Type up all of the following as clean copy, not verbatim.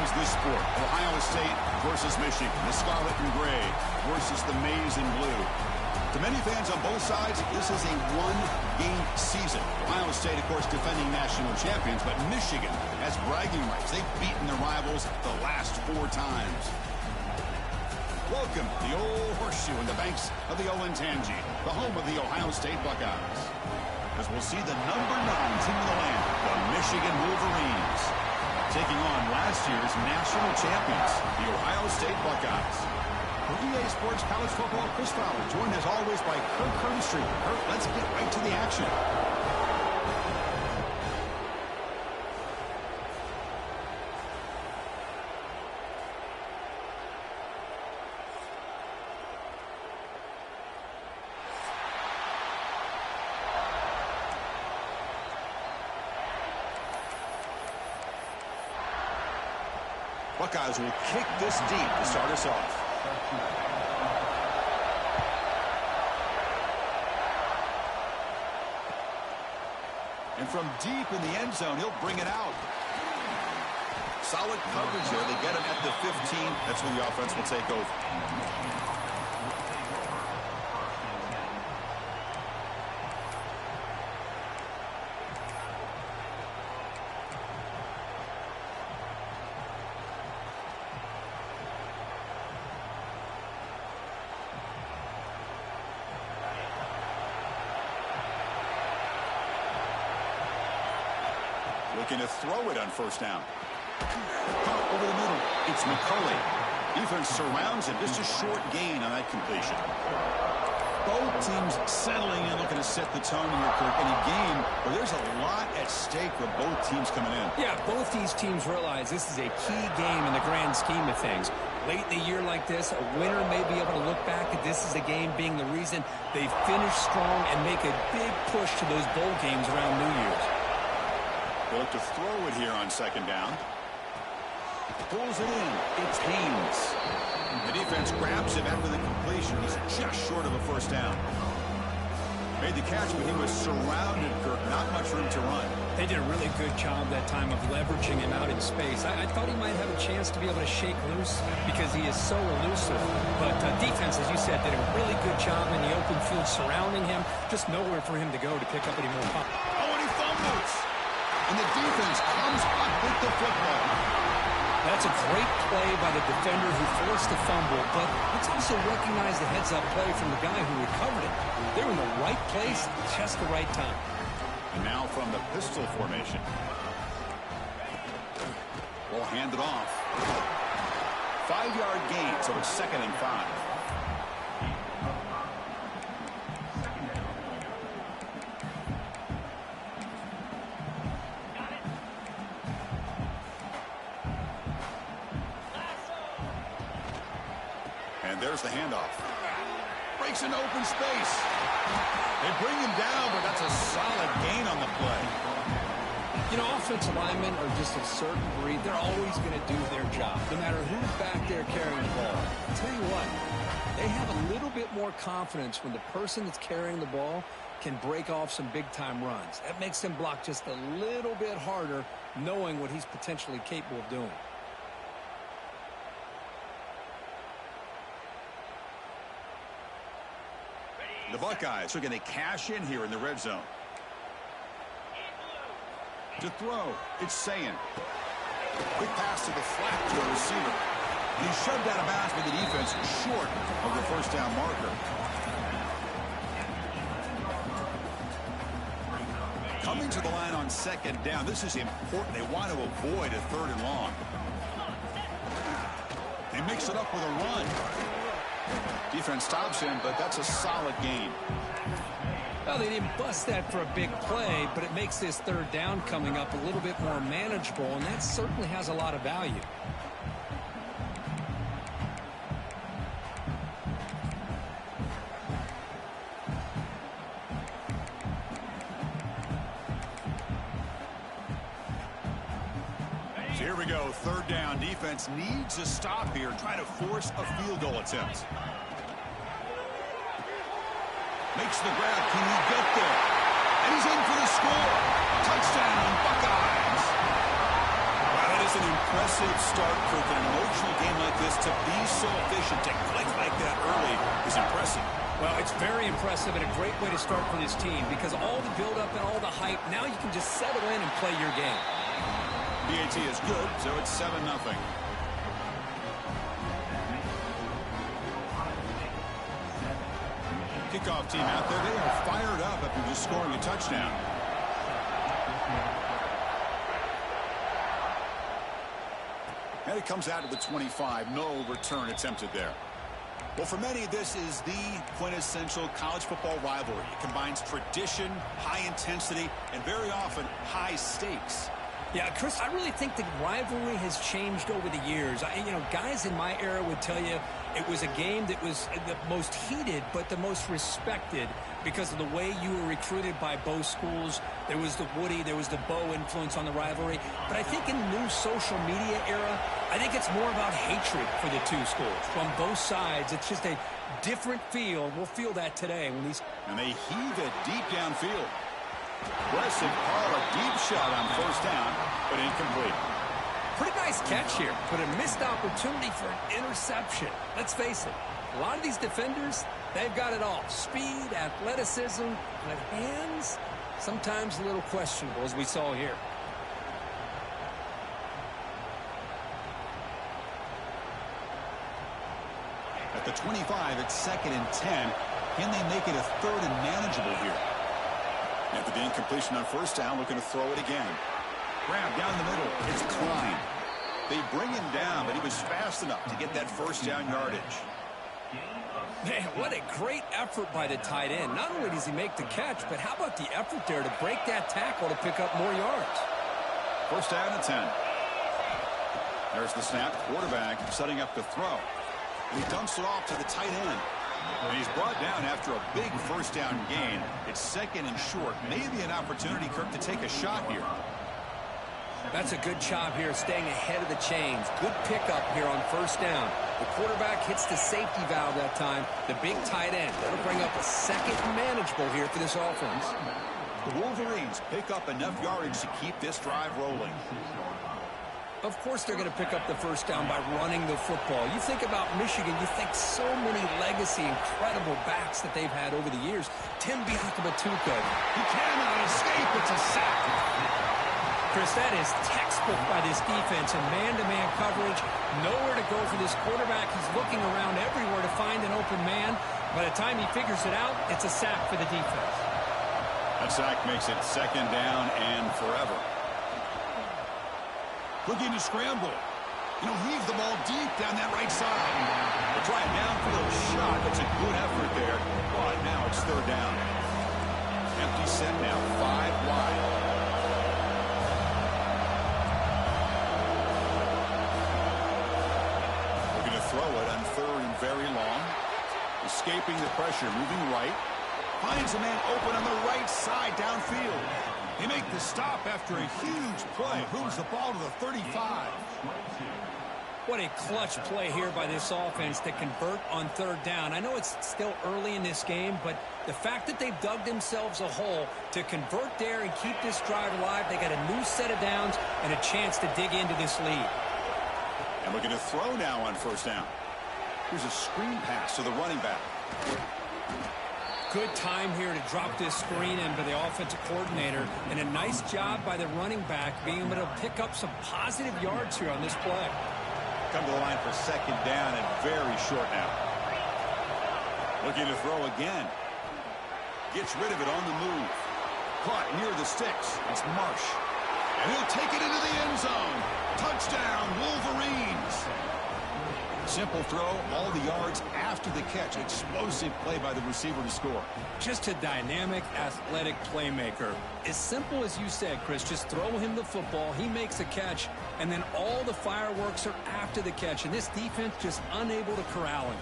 defines this sport. Ohio State versus Michigan. The scarlet and gray versus the maize and blue. To many fans on both sides, this is a one-game season. Ohio State, of course, defending national champions, but Michigan has bragging rights. They've beaten their rivals the last 4 times. Welcome to the old horseshoe in the banks of the Olentangy, the home of the Ohio State Buckeyes. As we'll see the number 9 team in the land, the Michigan Wolverines, taking on last year's national champions, the Ohio State Buckeyes. For EA Sports College Football, Chris Fowler, joined as always by Kirk Herbstreit. Kirk, let's get right to the action. Buckeyes will kick this deep to start us off. And from deep in the end zone, he'll bring it out. Solid coverage there. They get him at the 15. That's where the offense will take over. Looking to throw it on first down. Over the middle. It's McCulley. Defense surrounds him. Just a short gain on that completion. Both teams settling in, looking to set the tone here, Kirk, in a game where there's a lot at stake for both teams coming in. Yeah, both these teams realize this is a key game in the grand scheme of things. Late in the year like this, a winner may be able to look back at this as a game being the reason they finish strong and make a big push to those bowl games around New Year's. They'll look to throw it here on second down. Pulls it in. It's Haynes. The defense grabs him after the completion. He's just short of a first down. Made the catch, but he was surrounded, Kirk. Not much room to run. They did a really good job that time of leveraging him out in space. I thought he might have a chance to be able to shake loose because he is so elusive. But defense, as you said, did a really good job in the open field surrounding him. Just nowhere for him to go to pick up any more pop. Oh, and he fumbles. And the defense comes up with the football. That's a great play by the defender who forced the fumble, but let's also recognize the heads-up play from the guy who recovered it. They're in the right place, just the right time. And now from the pistol formation. Ball handed off. 5-yard gain, so it's 2nd and 5. And there's the handoff. Breaks into open space. They bring him down, but that's a solid gain on the play. You know, offensive linemen are just a certain breed. They're always going to do their job, no matter who's back there carrying the ball. I'll tell you what, they have a little bit more confidence when the person that's carrying the ball can break off some big-time runs. That makes them block just a little bit harder, knowing what he's potentially capable of doing. The Buckeyes are going to cash in here in the red zone. To throw, it's Sayin. Quick pass to the flat to the receiver. And he's shoved out of bounds by the defense short of the first down marker. Coming to the line on second down. This is important. They want to avoid a 3rd and long. They mix it up with a run. Defense stops him, but that's a solid gain. Well, they didn't bust that for a big play, but it makes this 3rd down coming up a little bit more manageable, and that certainly has a lot of value. So here we go, 3rd down. Defense needs a stop here, try to force a field goal attempt. Makes the grab. Can he get there? And he's in for the score. Touchdown, Buckeyes. Well, it is was an impressive start, Kirk. An emotional game like this, to be so efficient, to click like that early is impressive. Well, it's very impressive and a great way to start for this team because all the build-up and all the hype, now you can just settle in and play your game. BAT is good, so it's 7-0. Kickoff team out there. They are fired up after just scoring a touchdown. And it comes out to the 25. No return attempted there. Well, for many, this is the quintessential college football rivalry. It combines tradition, high intensity, and very often high stakes. Yeah, Chris, I really think the rivalry has changed over the years. Guys in my era would tell you it was a game that was the most heated but the most respected because of the way you were recruited by both schools. There was the Woody, there was the Bo influence on the rivalry. But I think in the new social media era, I think it's more about hatred for the two schools. From both sides, it's just a different feel. We'll feel that today. And they heave it deep downfield. Aggressive call, a deep shot on first down, but incomplete. Pretty nice catch here, but a missed opportunity for an interception. Let's face it, a lot of these defenders, they've got it all. Speed, athleticism, but hands, sometimes a little questionable, as we saw here. At the 25, it's 2nd and 10. Can they make it a 3rd and manageable here? After the incompletion on first down, looking to throw it again. Grab down the middle. It's Klein. They bring him down, but he was fast enough to get that first down yardage. Man, what a great effort by the tight end. Not only does he make the catch, but how about the effort there to break that tackle to pick up more yards? First down and 10. There's the snap. Quarterback setting up the throw. And he dumps it off to the tight end. And he's brought down after a big first down gain. It's 2nd and short. Maybe an opportunity, Kirk, to take a shot here. That's a good job here, staying ahead of the chains. Good pickup here on first down. The quarterback hits the safety valve that time. The big tight end. That'll bring up a 2nd and manageable here for this offense. The Wolverines pick up enough yardage to keep this drive rolling. Of course they're going to pick up the first down by running the football. You think about Michigan, you think so many legacy, incredible backs that they've had over the years. Tim Biakabatuka, he cannot escape. It's a sack. Chris, that is textbook by this defense in man-to-man coverage. Nowhere to go for this quarterback. He's looking around everywhere to find an open man. By the time he figures it out, it's a sack for the defense. That sack makes it 2nd down and forever. Looking to scramble. Heave the ball deep down that right side. They'll try a downfield shot. That's a good effort there. But now it's 3rd down. Empty set now, 5 wide. Looking to throw it on 3rd and very long. Escaping the pressure, moving right. Finds a man open on the right side downfield. They make the stop after a huge play. Moves the ball to the 35. What a clutch play here by this offense to convert on 3rd down. I know it's still early in this game, but the fact that they've dug themselves a hole to convert there and keep this drive alive, they got a new set of downs and a chance to dig into this lead. And looking to throw now on first down. Here's a screen pass to the running back. Good time here to drop this screen in by the offensive coordinator, and a nice job by the running back being able to pick up some positive yards here on this play. Come to the line for 2nd down and very short now. Looking to throw again. Gets rid of it on the move. Caught near the sticks. It's Marsh. And he'll take it into the end zone. Touchdown, Wolverines. Simple throw, all the yards after the catch. Explosive play by the receiver to score. Just a dynamic, athletic playmaker. As simple as you said, Chris, just throw him the football, he makes a catch, and then all the fireworks are after the catch, and this defense just unable to corral him.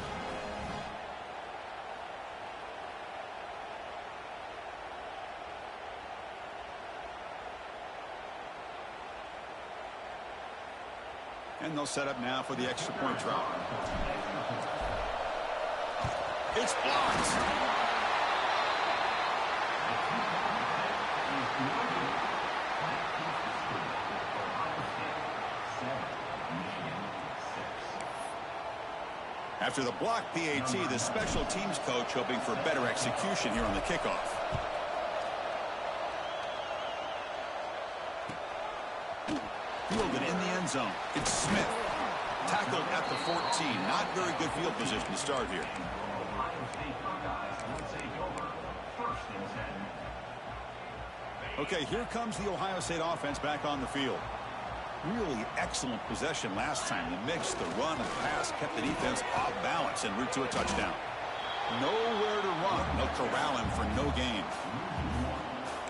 And they'll set up now for the extra point try. It's blocked. After the block PAT, the special teams coach hoping for better execution here on the kickoff. Fielded in the end zone. It's Smith. Tackled at the 14. Not very good field position to start here. Okay, here comes the Ohio State offense back on the field. Really excellent possession last time. The mix, the run, and the pass kept the defense off balance en route to a touchdown. Nowhere to run. They'll corral him for no gain.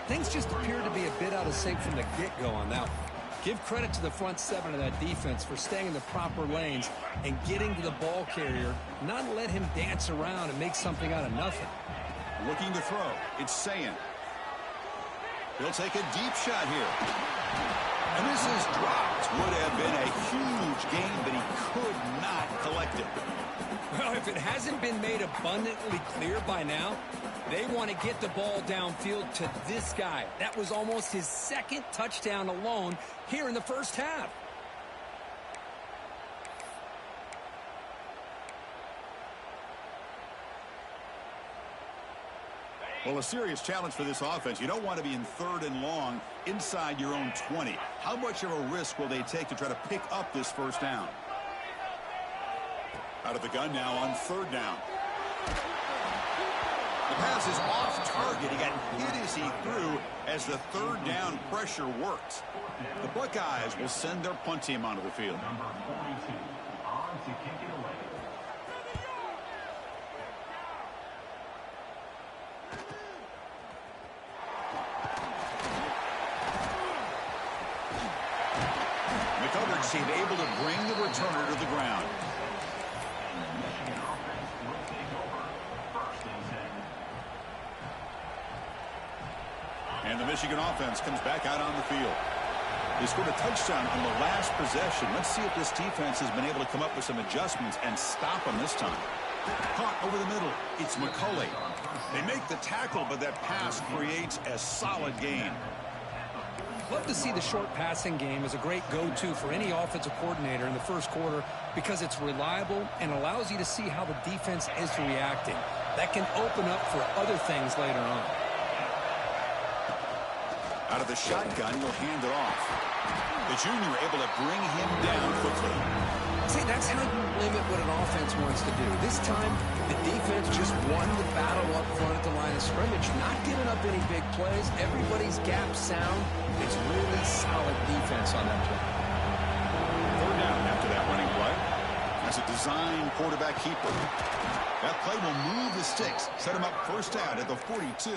Things just appear to be a bit out of sync from the get-go on that one. Give credit to the front seven of that defense for staying in the proper lanes and getting to the ball carrier, not let him dance around and make something out of nothing. Looking to throw. It's Sayin. He'll take a deep shot here. And this is dropped. Would have been a huge gain, but he could not collect it. Well, if it hasn't been made abundantly clear by now, they want to get the ball downfield to this guy. That was almost his second touchdown alone here in the first half. Well, a serious challenge for this offense. You don't want to be in 3rd and long inside your own 20. How much of a risk will they take to try to pick up this first down? Out of the gun now on 3rd down. The pass is off target. He got hit as he threw as the 3rd down pressure worked. The Buckeyes will send their punt team onto the field. Number 42 on to kick it away. McCullers seemed able to bring the returner to the ground. And the Michigan offense comes back out on the field. They scored a touchdown on the last possession. Let's see if this defense has been able to come up with some adjustments and stop them this time. Caught over the middle. It's McCulley. They make the tackle, but that pass creates a solid gain. Love to see the short passing game as a great go-to for any offensive coordinator in the first quarter because it's reliable and allows you to see how the defense is reacting. That can open up for other things later on. Out of the shotgun, he'll hand it off. The junior able to bring him down quickly. See, that's how you limit what an offense wants to do. This time, the defense just won the battle up front at the line of scrimmage, not giving up any big plays. Everybody's gap sound. It's really solid defense on that play. 3rd down after that running play. That's a design quarterback keeper. That play will move the sticks, set him up first down at the 42.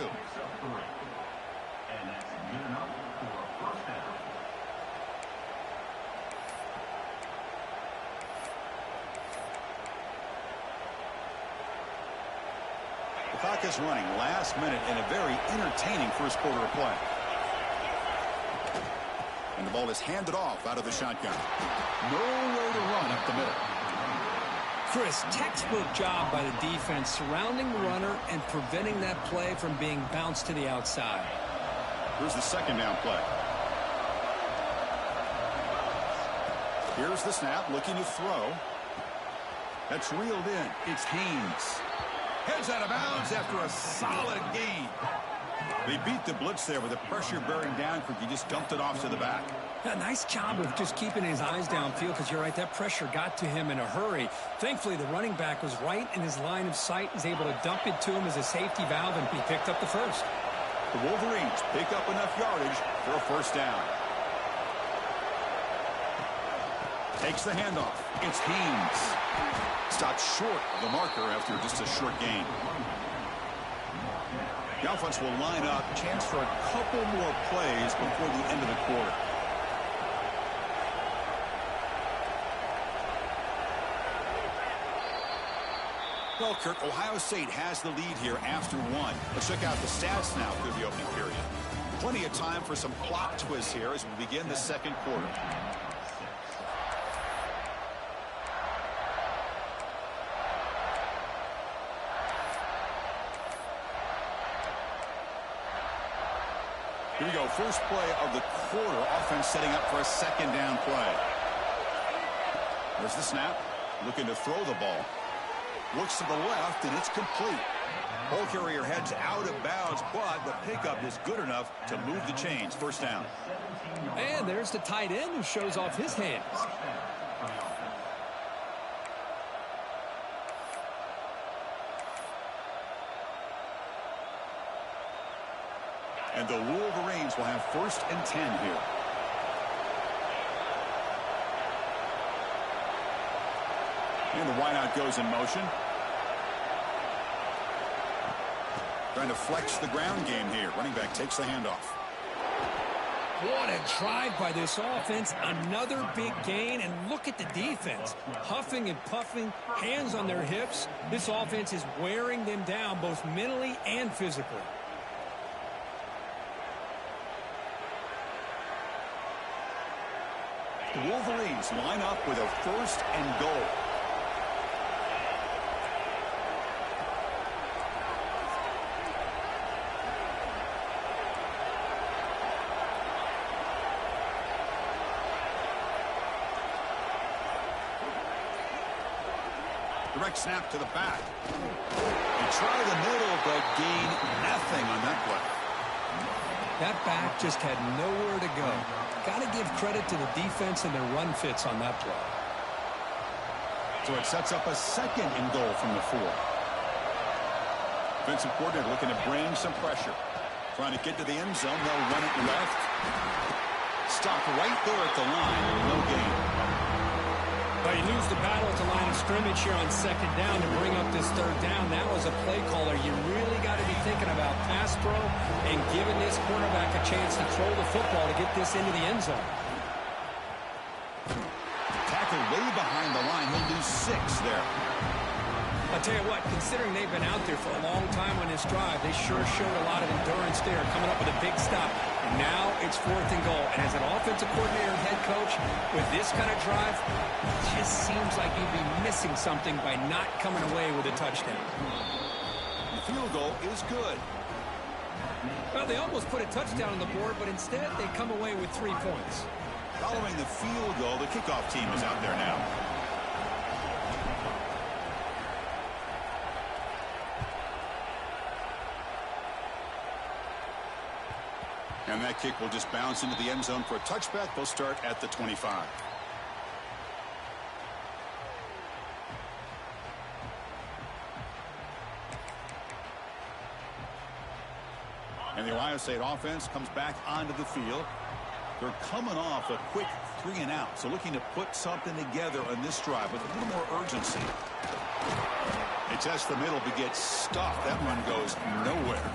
The clock is running last minute in a very entertaining first quarter of play. And the ball is handed off out of the shotgun. Nowhere to run up the middle. Chris, textbook job by the defense surrounding the runner and preventing that play from being bounced to the outside. Here's the 2nd down play. Here's the snap, looking to throw. That's reeled in. It's Haynes. Heads out of bounds after a solid gain. They beat the blitz there with the pressure bearing down quick. He just dumped it off to the back. A nice job of just keeping his eyes downfield because you're right, that pressure got to him in a hurry. Thankfully, the running back was right in his line of sight, was able to dump it to him as a safety valve, and he picked up the first. The Wolverines pick up enough yardage for a first down. Takes the handoff. It's Haynes. Stopped short of the marker after just a short gain. The offense will line up. Chance for a couple more plays before the end of the quarter. Well, Kirk, Ohio State has the lead here after 1. Let's check out the stats now through the opening period. Plenty of time for some plot twists here as we begin the second quarter. Here we go. First play of the quarter. Offense setting up for a 2nd down play. There's the snap. Looking to throw the ball. Looks to the left, and it's complete. Ball carrier heads out of bounds, but the pickup is good enough to move the chains. First down. And there's the tight end who shows off his hands. And the Wolverines will have 1st and 10 here. And the wideout goes in motion. Trying to flex the ground game here. Running back takes the handoff. What a drive by this offense. Another big gain. And look at the defense. Huffing and puffing, hands on their hips. This offense is wearing them down both mentally and physically. The Wolverines line up with a 1st and goal. Direct snap to the back. They try the middle, but gain nothing on that play. That back just had nowhere to go. Got to give credit to the defense and their run fits on that play. So it sets up a 2nd and goal from the 4. Defensive coordinator looking to bring some pressure. Trying to get to the end zone. They'll run it left. Stop right there at the line. No gain. But you lose the battle at the line of scrimmage here on 2nd down to bring up this 3rd down. Now as a play caller, you really got to be thinking about pass pro and giving this quarterback a chance to throw the football to get this into the end zone. Tackle way behind the line. He'll lose 6 there. I'll tell you what, considering they've been out there for a long time on this drive, they sure showed a lot of endurance there, coming up with a big stop. Now it's 4th and goal. And as an offensive coordinator and head coach, with this kind of drive, it just seems like you'd be missing something by not coming away with a touchdown. The field goal is good. Well, they almost put a touchdown on the board, but instead they come away with 3 points. Following the field goal, the kickoff team is out there now. And that kick will just bounce into the end zone for a touchback. They'll start at the 25. And the Ohio State offense comes back onto the field. They're coming off a quick 3-and-out, so looking to put something together on this drive with a little more urgency. They test the middle, but get stuffed. That run goes nowhere.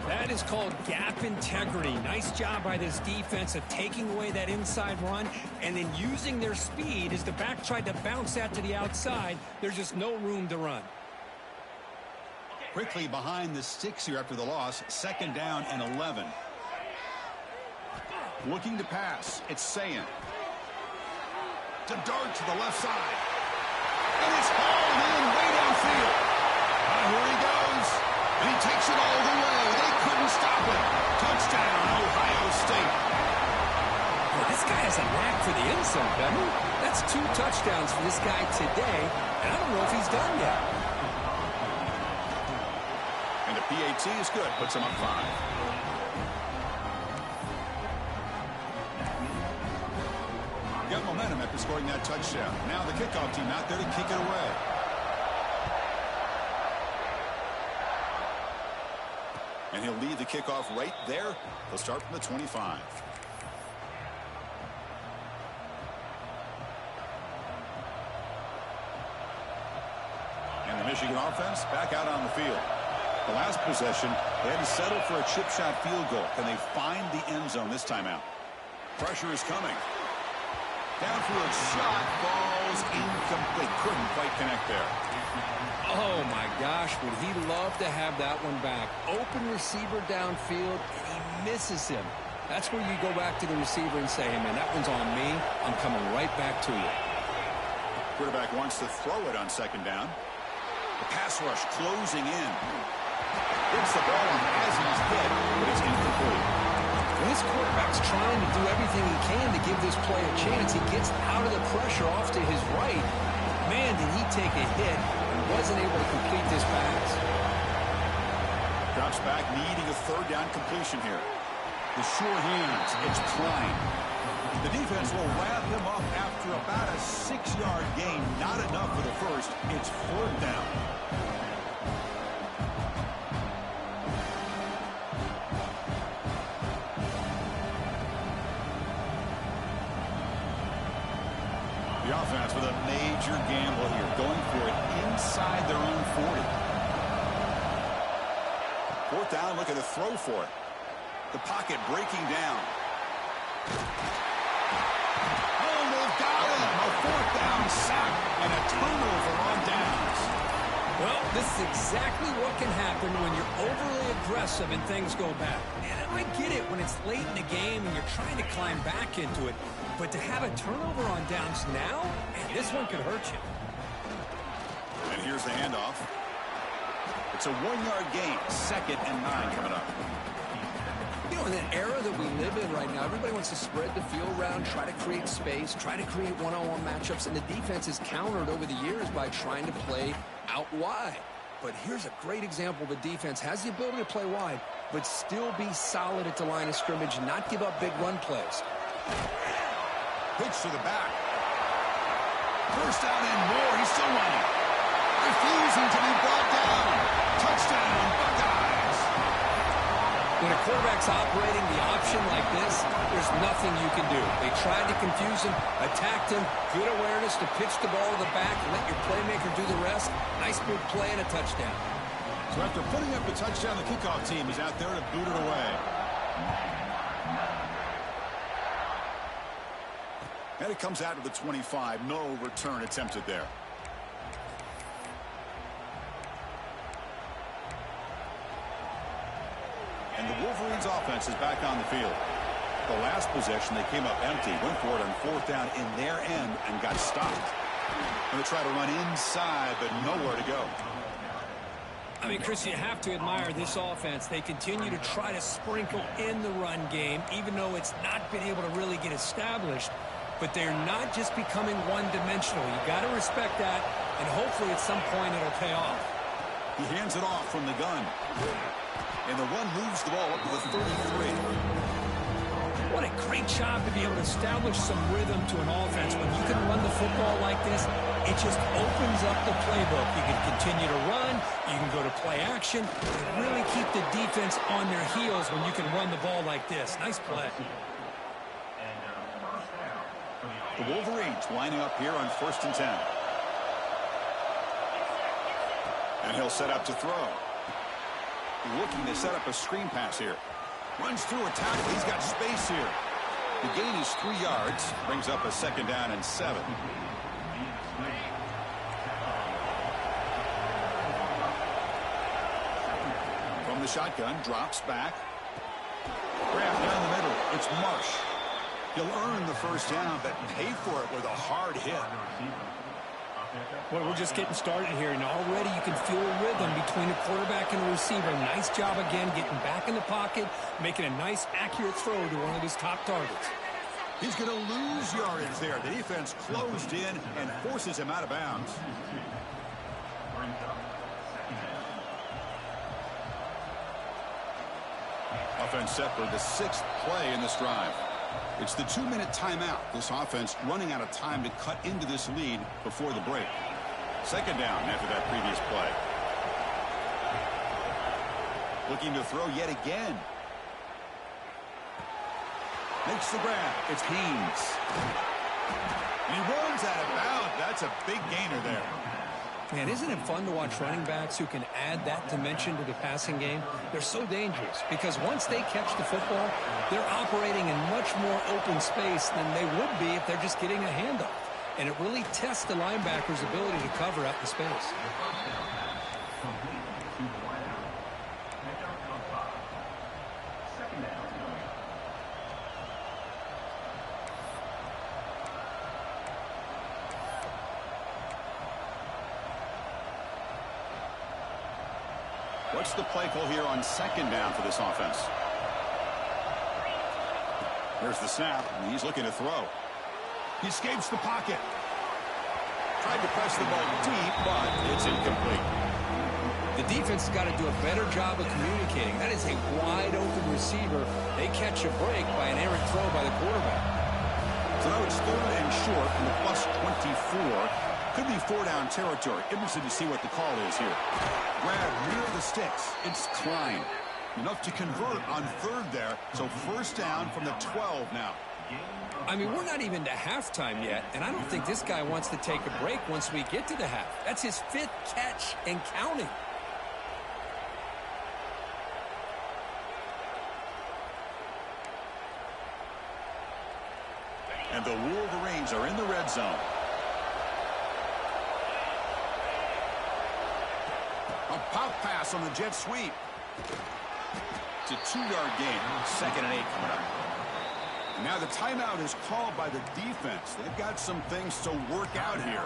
That is called gap integrity. Nice job by this defense of taking away that inside run and then using their speed as the back tried to bounce that to the outside. There's just no room to run. Quickly behind the sticks here after the loss. 2nd down and 11. Looking to pass. It's Sayan. To dart to the left side. And it's hauled in way downfield. Here he goes. And he takes it all the way. They couldn't stop it. Touchdown, Ohio State. Well, this guy has a knack for the end zone, doesn't he? That's 2 touchdowns for this guy today, and I don't know if he's done yet. And the PAT is good. Puts him up 5. Got momentum after scoring that touchdown. Now the kickoff team out there to kick it away. And he'll lead the kickoff right there. They'll start from the 25. And the Michigan offense back out on the field. The last possession, they had to settle for a chip shot field goal. Can they find the end zone this time out? Pressure is coming. Downfield shot falls incomplete. Couldn't quite connect there. Oh, my gosh, would he love to have that one back. Open receiver downfield, and he misses him. That's where you go back to the receiver and say, hey, man, that one's on me. I'm coming right back to you. Quarterback wants to throw it on 2nd down. The pass rush closing in. Gets the ball and has his hit, but it's incomplete. Well, this quarterback's trying to do everything he can to give this play a chance. He gets out of the pressure off to his right. Man, did he take a hit and wasn't able to complete this pass. Drops back, needing a third down completion here. The sure hands, it's Klein. The defense will wrap him up after about a 6-yard gain. Not enough for the first. It's fourth down. The offense with a major gamble here, going for it inside their own 40. Fourth down, looking to throw for it. The pocket breaking down. Oh, they've got him. A fourth down sack and a turnover on downs. Well, this is exactly what can happen when you're overly aggressive and things go bad. And I get it when it's late in the game and you're trying to climb back into it. But to have a turnover on downs now, man, this one could hurt you. And here's the handoff. It's a 1-yard gain. 2nd and 9 coming up. You know, in the era that we live in right now, everybody wants to spread the field around, try to create space, try to create one-on-one matchups, and the defense is countered over the years by trying to play out wide. But here's a great example. The defense has the ability to play wide, but still be solid at the line of scrimmage and not give up big run plays. Pitch to the back. First down and more. He's still running. Refusing to be brought down. Touchdown, Buckeyes. When a quarterback's operating the option like this, there's nothing you can do. They tried to confuse him, attacked him, good awareness to pitch the ball to the back and let your playmaker do the rest. Nice big play and a touchdown. So after putting up the touchdown, the kickoff team is out there to boot it away. And it comes out to the 25. No return attempted there. And the Wolverines offense is back on the field. The last possession, they came up empty, went for it on fourth down in their end and got stopped. Going to try to run inside, but nowhere to go. I mean, Chris, you have to admire this offense. They continue to try to sprinkle in the run game, even though it's not been able to really get established. But they're not just becoming one-dimensional. You got to respect that, and hopefully at some point it'll pay off. He hands it off from the gun. And the run moves the ball up to the 33. What a great job to be able to establish some rhythm to an offense. When you can run the football like this, it just opens up the playbook. You can continue to run, you can go to play action, and really keep the defense on their heels when you can run the ball like this. Nice play. The Wolverines lining up here on 1st and 10. And he'll set up to throw. Looking to set up a screen pass here. Runs through a tackle. He's got space here. The gain is 3 yards. Brings up a 2nd down and 7. From the shotgun, drops back. Grab down the middle. It's Marsh. He'll earn the first down, but pay for it with a hard hit. Well, we're just getting started here, and already you can feel a rhythm between a quarterback and a receiver. Nice job again getting back in the pocket, making a nice, accurate throw to one of his top targets. He's going to lose yardage there. The defense closed in and forces him out of bounds. Offense set for the 6th play in this drive. It's the 2-minute timeout. This offense running out of time to cut into this lead before the break. 2nd down after that previous play. Looking to throw yet again. Makes the grab. It's Haynes. And he runs out of bounds. That's a big gainer there. Man, isn't it fun to watch running backs who can add that dimension to the passing game? They're so dangerous because once they catch the football, they're operating in much more open space than they would be if they're just getting a handoff. And it really tests the linebacker's ability to cover out in space. What's the play call here on 2nd down for this offense? There's the snap, and he's looking to throw. He escapes the pocket. Tried to press the ball deep, but it's incomplete. The defense has got to do a better job of communicating. That is a wide-open receiver. They catch a break by an errant throw by the quarterback. So now it's 3rd and short from the plus 24. Could be 4-down territory. Interested to see what the call is here. Grab near the sticks. It's Klein. Enough to convert on 3rd there. So 1st down from the 12 now. I mean, we're not even to halftime yet, and I don't think this guy wants to take a break once we get to the half. That's his 5th catch and counting. And the Wolverines are in the red zone. A pop pass on the jet sweep. It's a 2-yard gain. 2nd and 8 coming up. And now the timeout is called by the defense. They've got some things to work out here.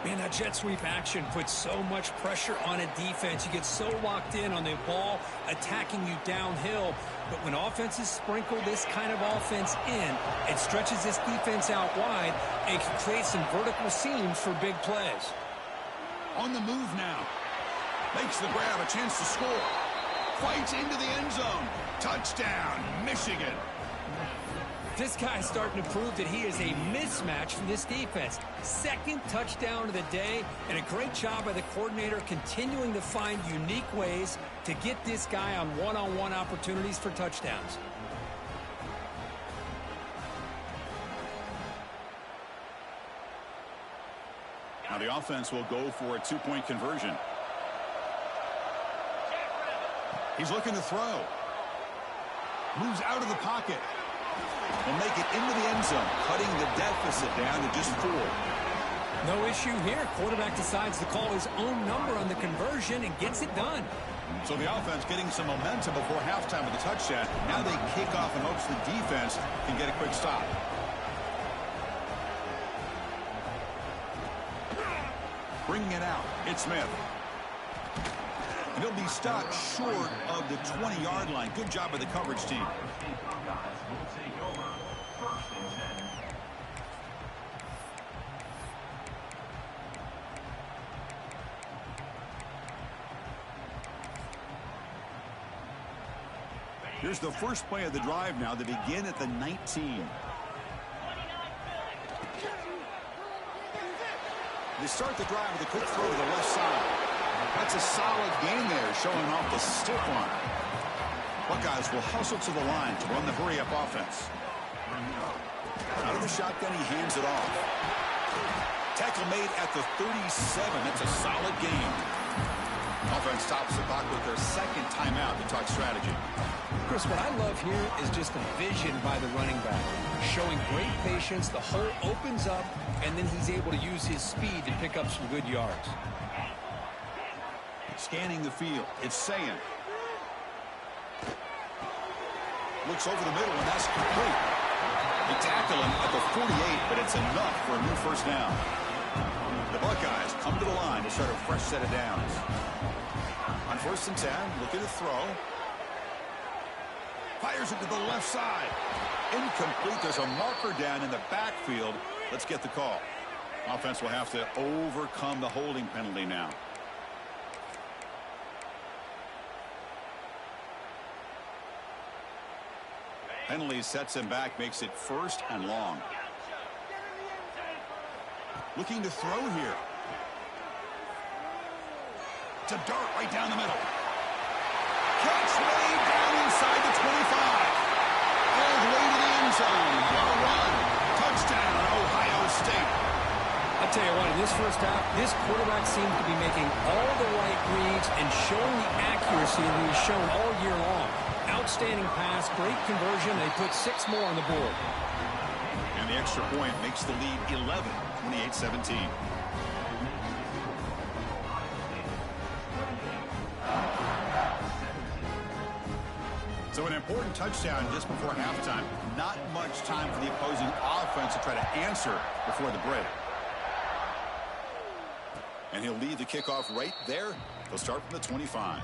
Man, that jet sweep action puts so much pressure on a defense. You get so locked in on the ball attacking you downhill. But when offenses sprinkle this kind of offense in, it stretches this defense out wide and can create some vertical seams for big plays. On the move now. Makes the grab, a chance to score. Fights into the end zone. Touchdown, Michigan. This guy's starting to prove that he is a mismatch for this defense. 2nd touchdown of the day, and a great job by the coordinator continuing to find unique ways to get this guy on one-on-one opportunities for touchdowns. Now the offense will go for a 2-point conversion. He's looking to throw. Moves out of the pocket. Will make it into the end zone, cutting the deficit down to just 4. No issue here. Quarterback decides to call his own number on the conversion and gets it done. So the offense getting some momentum before halftime with the touchdown. Now they kick off and hopes the defense can get a quick stop. Bringing it out. It's Smith. And he'll be stopped short of the 20-yard line. Good job by the coverage team. Here's the first play of the drive now. They begin at the 19. They start the drive with a quick throw to the left side. That's a solid gain there, showing off the stiff arm. Buckeyes will hustle to the line to run the hurry-up offense. Out of the shotgun, he hands it off. Tackle made at the 37. That's a solid gain. Offense stops the clock with their 2nd timeout to talk strategy. Chris, what I love here is just the vision by the running back. Showing great patience, the hole opens up, and then he's able to use his speed to pick up some good yards. Scanning the field, it's Sayin. Looks over the middle, and that's complete. They tackle him at the 48, but it's enough for a new 1st down. The Buckeyes come to the line to start a fresh set of downs. On 1st and 10, looking to throw. Fires it to the left side. Incomplete. There's a marker down in the backfield. Let's get the call. Offense will have to overcome the holding penalty now. Penalty sets him back, makes it 1st and long. Looking to throw here. It's a dart right down the middle. Catch made down inside the 25. All the way to the end zone. What a run. Touchdown, Ohio State. I'll tell you what, in this first half, this quarterback seems to be making all the right reads and showing the accuracy that he's shown all year long. Outstanding pass, great conversion. They put 6 more on the board. And the extra point makes the lead 11, 28-17. So an important touchdown just before halftime. Not much time for the opposing offense to try to answer before the break. And he'll lead the kickoff right there. They'll start from the 25.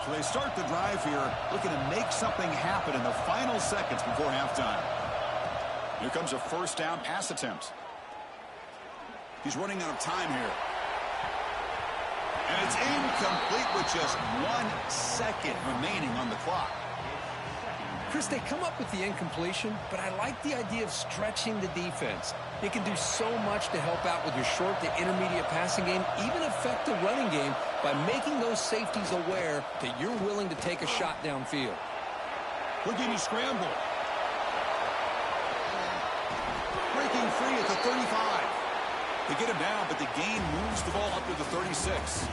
So they start the drive here, looking to make something happen in the final seconds before halftime. Here comes a first down pass attempt. He's running out of time here. And it's incomplete with just 1 second remaining on the clock. Chris, they come up with the incompletion, but I like the idea of stretching the defense. They can do so much to help out with your short to intermediate passing game, even affect the running game by making those safeties aware that you're willing to take a shot downfield. Looking to scramble. Breaking free at the 35. They get him down, but the gain moves the ball up to the 36.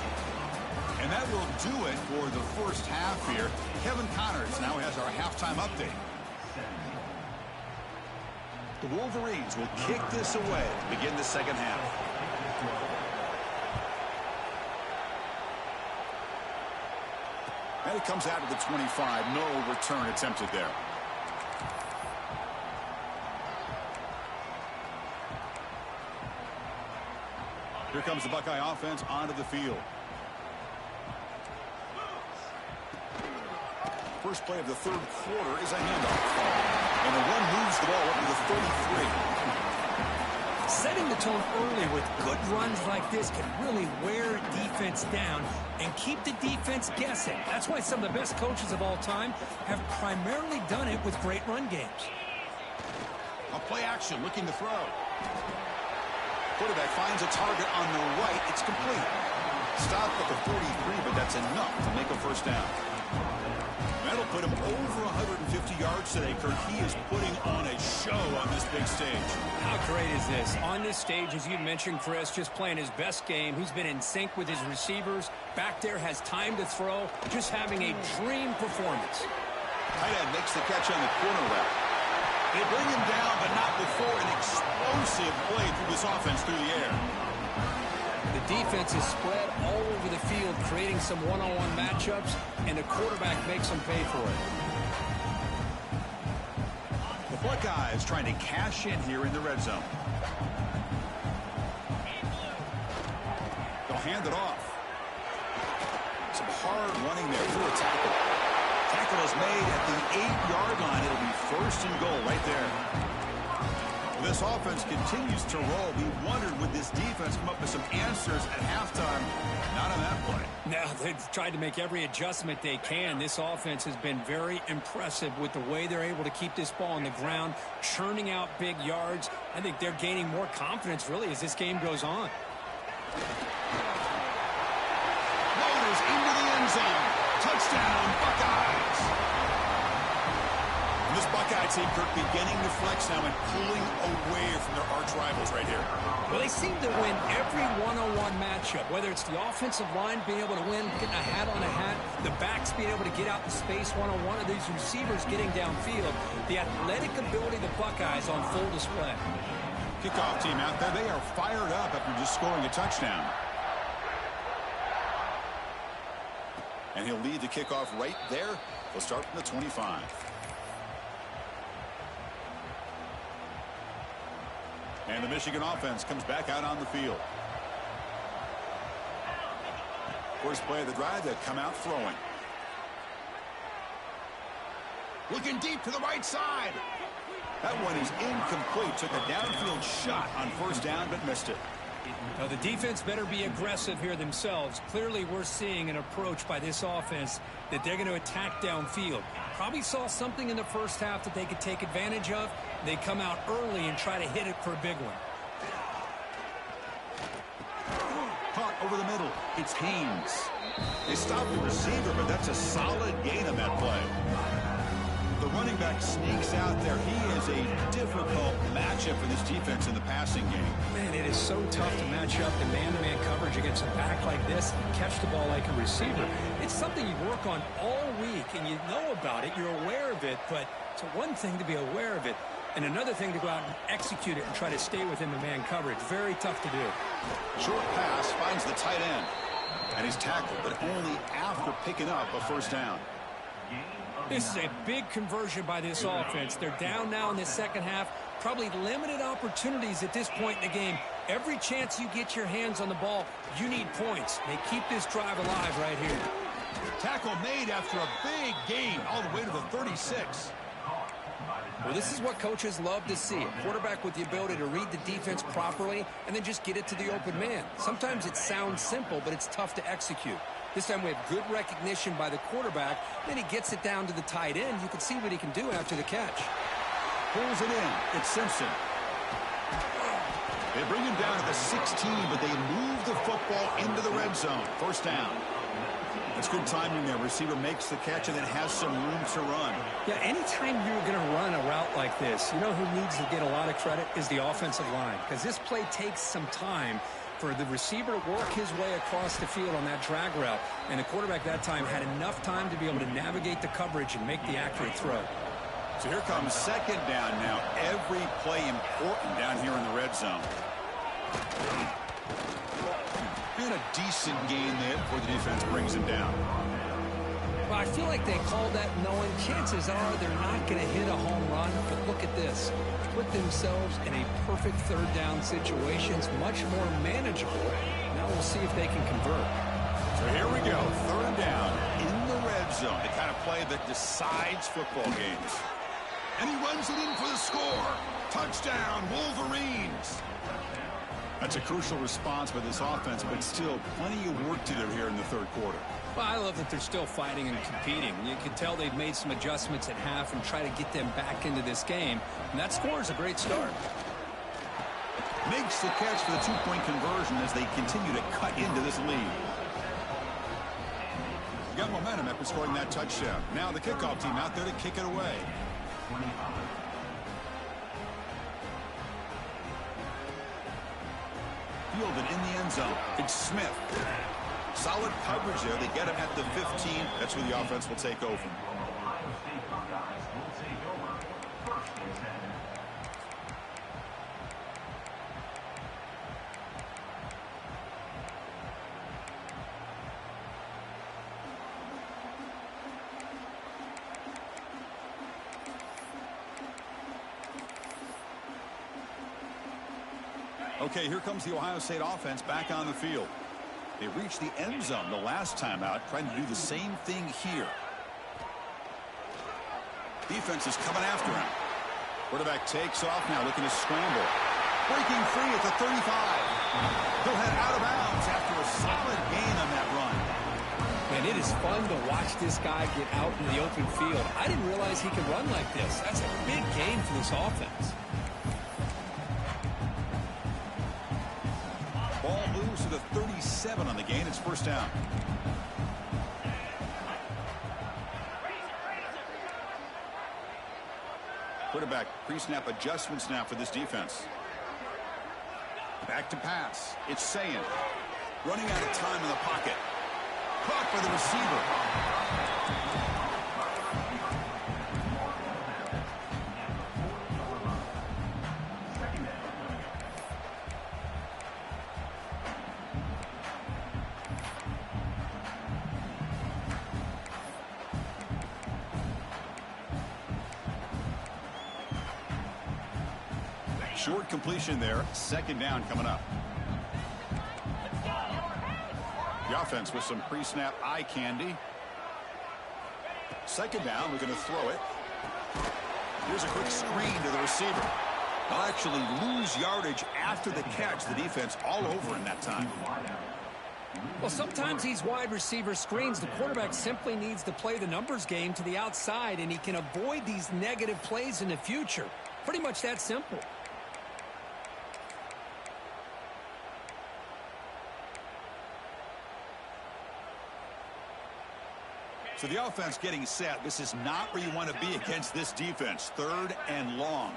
And that will do it for the first half here. Kevin Connors now has our halftime update. The Wolverines will kick this away to begin the second half. And it comes out of the 25. No return attempted there. Here comes the Buckeye offense onto the field. First play of the third quarter is a handoff. And the run moves the ball up to the 33. Setting the tone early with good runs like this can really wear defense down and keep the defense guessing. That's why some of the best coaches of all time have primarily done it with great run games. A play action, looking to throw. Quarterback finds a target on the right. It's complete. Stop at the 43, but that's enough to make a first down. That'll put him over 150 yards today, Kirk. He is putting on a show on this big stage. How great is this? On this stage, as you mentioned, Chris, just playing his best game. He's been in sync with his receivers. Back there, has time to throw. Just having a dream performance. Tight end makes the catch on the corner route. They bring him down, but not before an explosive play through this offense through the air. The defense is spread all over the field, creating some one-on-one matchups, and the quarterback makes them pay for it. The Buckeyes trying to cash in here in the red zone. They'll hand it off. Some hard running there through a tackle. Tackle is made at the 8-yard line. It'll be first and goal right there. This offense continues to roll. We wondered, would this defense come up with some answers at halftime? Not on that play. Now, they've tried to make every adjustment they can. This offense has been very impressive with the way they're able to keep this ball on the ground, churning out big yards. I think they're gaining more confidence, really, as this game goes on. Loaders into the end zone. Touchdown, Buckeyes. And this Buckeye team, Kirk, beginning to flex now and pulling away from their arch rivals right here. Well, they seem to win every one-on-one matchup, whether it's the offensive line being able to win, getting a hat on a hat, the backs being able to get out in space one-on-one, or these receivers getting downfield. The athletic ability of the Buckeyes on full display. Kickoff team out there. They are fired up after just scoring a touchdown. And he'll lead the kickoff right there. They'll start from the 25. And the Michigan offense comes back out on the field. First play of the drive, they come out throwing. Looking deep to the right side. That one is incomplete. Took a downfield shot on first down, but missed it. Now, the defense better be aggressive here themselves. Clearly, we're seeing an approach by this offense that they're going to attack downfield. Probably saw something in the first half that they could take advantage of. They come out early and try to hit it for a big one. Caught over the middle. It's Haynes. They stop the receiver, but that's a solid gain on that play. The running back sneaks out there. He is a difficult matchup for this defense in the passing game. Man, it is so tough to match up in man-to-man coverage against a back like this and catch the ball like a receiver. It's something you work on all week, and you know about it. You're aware of it, but it's one thing to be aware of it, and another thing to go out and execute it and try to stay within the man coverage. Very tough to do. Short pass finds the tight end, and he's tackled, but only after picking up a first down. This is a big conversion by this offense. They're down now in the second half. Probably limited opportunities at this point in the game. Every chance you get your hands on the ball, you need points. They keep this drive alive right here. Tackle made after a big gain all the way to the 36. Well, this is what coaches love to see. A quarterback with the ability to read the defense properly and then just get it to the open man. Sometimes it sounds simple, but it's tough to execute. This time we have good recognition by the quarterback. Then he gets it down to the tight end. You can see what he can do after the catch. Pulls it in. It's Simpson. They bring him down to the 16, but they move the football into the red zone. First down. That's good timing there. Receiver makes the catch and then has some room to run. Yeah, anytime you're going to run a route like this, you know who needs to get a lot of credit is the offensive line, because this play takes some time for the receiver to work his way across the field on that drag route, and the quarterback that time had enough time to be able to navigate the coverage and make the accurate throw. So here comes second down now. Every play important down here in the red zone. And a decent gain there before the defense brings him down. Well, I feel like they called that knowing chances are they're not going to hit a home run, but look at this. Put themselves in a perfect third down situation. It's much more manageable. Now we'll see if they can convert. So here we go. Third down in the red zone. The kind of play that decides football games. And he runs it in for the score. Touchdown, Wolverines. That's a crucial response by this offense, but still plenty of work to do here in the third quarter. Well, I love that they're still fighting and competing. You can tell they've made some adjustments at half and try to get them back into this game. And that score is a great start. Makes the catch for the two-point conversion as they continue to cut into this lead. Got momentum after scoring that touchdown. Now the kickoff team out there to kick it away. Fielded in the end zone. It's Smith. Solid coverage there. They get him at the 15. That's where the offense will take over. Okay, here comes the Ohio State offense back on the field. They reached the end zone the last time out, trying to do the same thing here. Defense is coming after him. Quarterback takes off now, looking to scramble. Breaking free at the 35. He'll head out of bounds after a solid gain on that run. And it is fun to watch this guy get out in the open field. I didn't realize he could run like this. That's a big gain for this offense. Ball moves to the 37 on the gain. It's first down. Quarterback pre-snap adjustments now for this defense. Back to pass. It's Sayin. Running out of time in the pocket. Caught by the receiver. Short completion there. Second down coming up. The offense with some pre-snap eye candy. Second down, we're going to throw it. Here's a quick screen to the receiver. They'll actually lose yardage after the catch. The defense all over in that time. Well, sometimes these wide receiver screens, the quarterback simply needs to play the numbers game to the outside, and he can avoid these negative plays in the future. Pretty much that simple. So the offense getting set. This is not where you want to be against this defense. Third and long.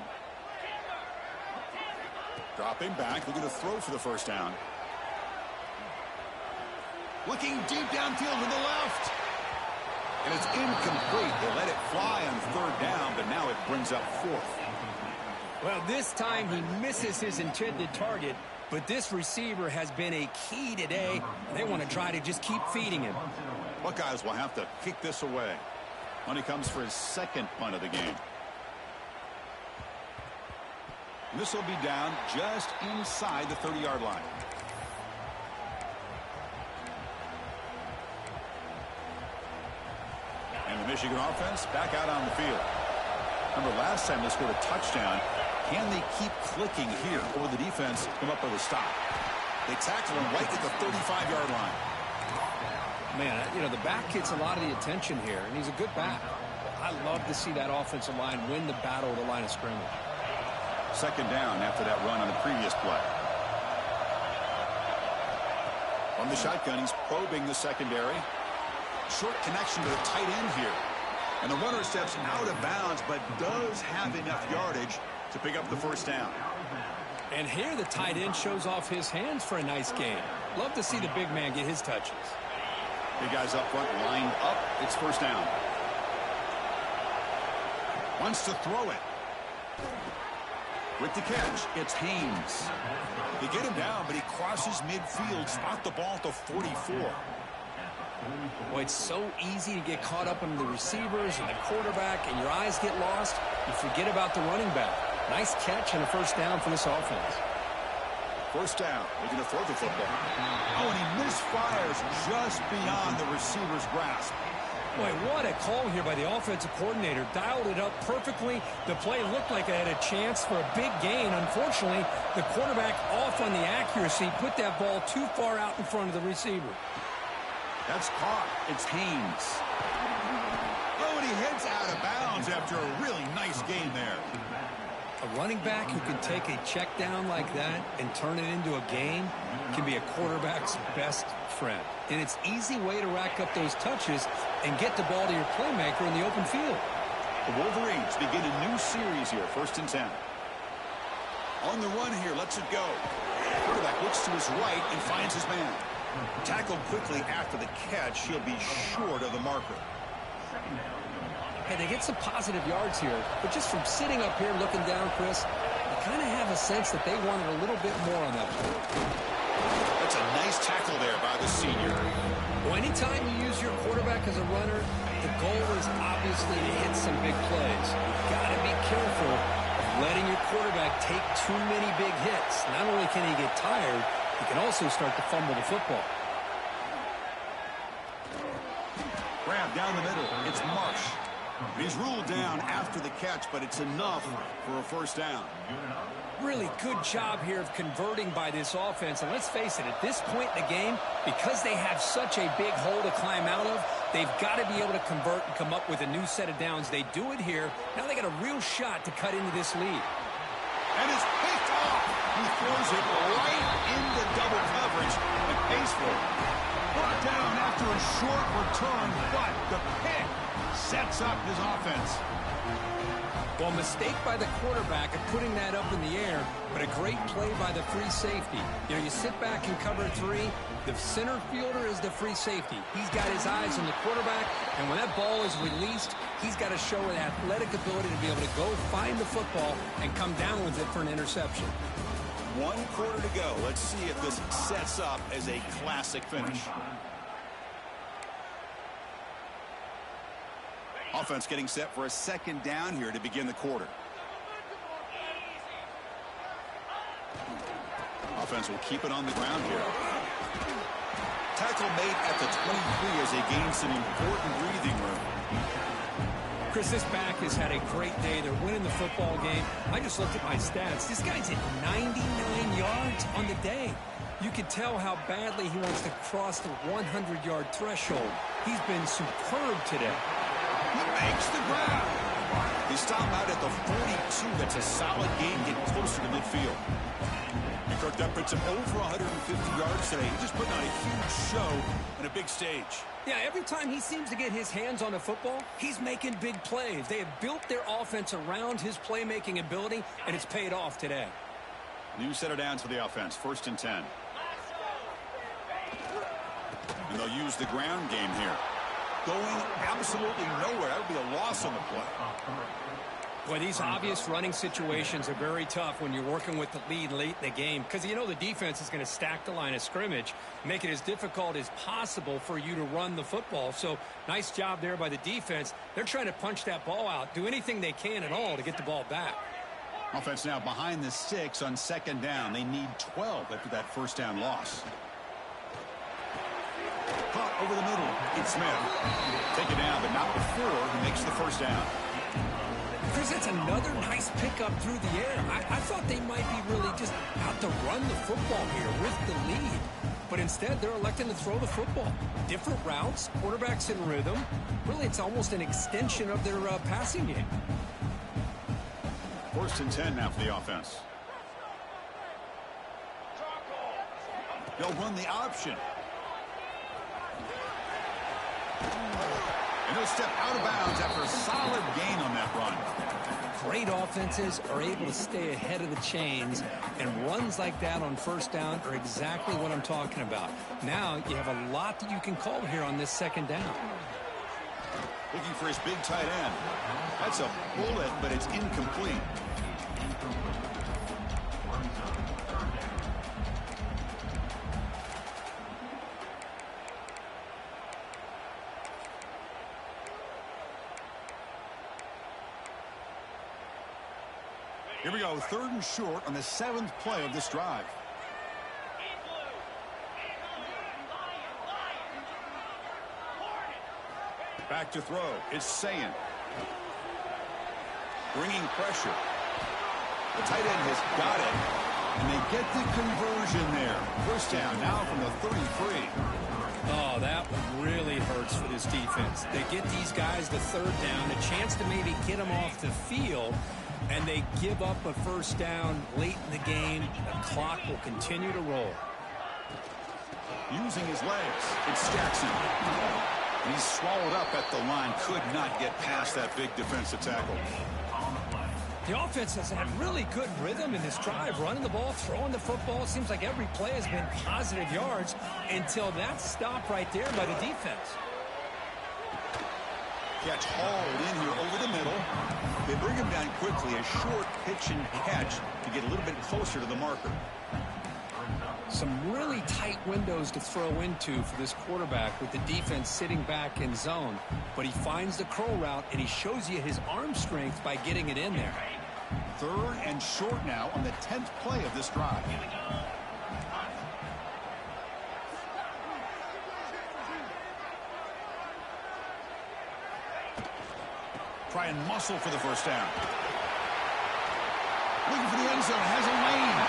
Dropping back, looking to throw for the first down. Looking deep downfield to the left. And it's incomplete. They let it fly on third down, but now it brings up fourth. Well, this time he misses his intended target, but this receiver has been a key today. They want to try to just keep feeding him. Buckeyes will have to kick this away when he comes for his second punt of the game. And this will be down just inside the 30-yard line. Michigan offense back out on the field. Remember last time they scored a touchdown. Can they keep clicking here, or will the defense come up with a stop? They tackle him right at the 35-yard line. Man, you know, the back gets a lot of the attention here, and he's a good back. I love to see that offensive line win the battle of the line of scrimmage. Second down after that run on the previous play. From the shotgun, he's probing the secondary. Short connection to the tight end here. And the runner steps out of bounds, but does have enough yardage to pick up the first down. And here the tight end shows off his hands for a nice gain. Love to see the big man get his touches. Big guys up front lined up. It's first down. Wants to throw it. With the catch, it's Haynes. They get him down, but he crosses midfield, spot the ball at the 44. Boy, it's so easy to get caught up in the receivers and the quarterback, and your eyes get lost. You forget about the running back. Nice catch and a first down for this offense. First down. They're going to throw the football. Oh, and he misfires just beyond the receiver's grasp. Boy, what a call here by the offensive coordinator. Dialed it up perfectly. The play looked like it had a chance for a big gain. Unfortunately, the quarterback off on the accuracy, put that ball too far out in front of the receiver. That's caught. It's Haynes. Oh, and he heads out of bounds after a really nice gain there. A running back who can take a check down like that and turn it into a gain can be a quarterback's best friend. And it's an easy way to rack up those touches and get the ball to your playmaker in the open field. The Wolverines begin a new series here, 1st and 10. On the run here, lets it go. Quarterback looks to his right and finds his man. Tackled quickly after the catch. He'll be short of the marker. Hey, they get some positive yards here, but just from sitting up here looking down, Chris, I kind of have a sense that they wanted a little bit more on that play. That's a nice tackle there by the senior. Well, anytime you use your quarterback as a runner, the goal is obviously to hit some big plays. You've got to be careful of letting your quarterback take too many big hits. Not only can he get tired, he can also start to fumble the football. Grab down the middle. It's Marsh. He's ruled down after the catch, but it's enough for a first down. Really good job here of converting by this offense. And let's face it, at this point in the game, because they have such a big hole to climb out of, they've got to be able to convert and come up with a new set of downs. They do it here. Now they got a real shot to cut into this lead. And it's picked off. He throws it right into double coverage and pays for it. Brought down after a short return, but the pick sets up his offense. Well, mistake by the quarterback of putting that up in the air, but a great play by the free safety. You know, you sit back and cover three. The center fielder is the free safety. He's got his eyes on the quarterback, and when that ball is released, he's got to show an athletic ability to be able to go find the football and come down with it for an interception. 1 quarter to go. Let's see if this sets up as a classic finish. Offense getting set for a second down here to begin the quarter. Offense will keep it on the ground here. Tackle made at the 23 as they gain some important breathing room. Chris, this back has had a great day. They're winning the football game. I just looked at my stats. This guy's at 99 yards on the day. You can tell how badly he wants to cross the 100-yard threshold. He's been superb today. He makes the grab. He stopped out at the 42. That's a solid gain, getting closer to midfield. And Kirk, that puts him over 150 yards today. He's just putting on a huge show on a big stage. Yeah, every time he seems to get his hands on the football, he's making big plays. They have built their offense around his playmaking ability, and it's paid off today. New set of downs for the offense. 1st and 10. And they'll use the ground game here. Going absolutely nowhere. That would be a loss on the play. Boy, these obvious running situations are very tough when you're working with the lead late in the game, because you know the defense is going to stack the line of scrimmage, make it as difficult as possible for you to run the football. So nice job there by the defense. They're trying to punch that ball out, do anything they can at all to get the ball back. Offense now behind the 6 on second down. They need 12 after that first down loss. Caught over the middle. It's Smith. Take it down, but not before he makes the first down. Chris, it's another nice pickup through the air. I thought they might be really just out to run the football here with the lead. But instead, they're electing to throw the football. Different routes, quarterbacks in rhythm. Really, it's almost an extension of their passing game. 1st and 10 now for the offense. They'll run the option. And he'll step out of bounds after a solid gain on that run. Great offenses are able to stay ahead of the chains, and runs like that on 1st down are exactly what I'm talking about. Now you have a lot that you can call here on this 2nd down. Looking for his big tight end. That's a bullet, but it's incomplete. Here we go, 3rd and short on the 7th play of this drive. Back to throw. It's Sayin. Bringing pressure. The tight end has got it. And they get the conversion there. 1st down now from the 33. Oh, that one really hurts for this defense. They get these guys the 3rd down, a chance to maybe get them off the field, and they give up a 1st down late in the game. The clock will continue to roll. Using his legs, it's Jackson. And he's swallowed up at the line. Could not get past that big defensive tackle. The offense has had really good rhythm in this drive, running the ball, throwing the football. It seems like every play has been positive yards until that stop right there by the defense. Catch hauled in here over the middle. They bring him down quickly. A short pitch and catch to get a little bit closer to the marker. Some really tight windows to throw into for this quarterback with the defense sitting back in zone. But he finds the curl route, and he shows you his arm strength by getting it in there. 3rd and short now on the 10th play of this drive. Try and muscle for the 1st down. Looking for the end zone. Has a lane.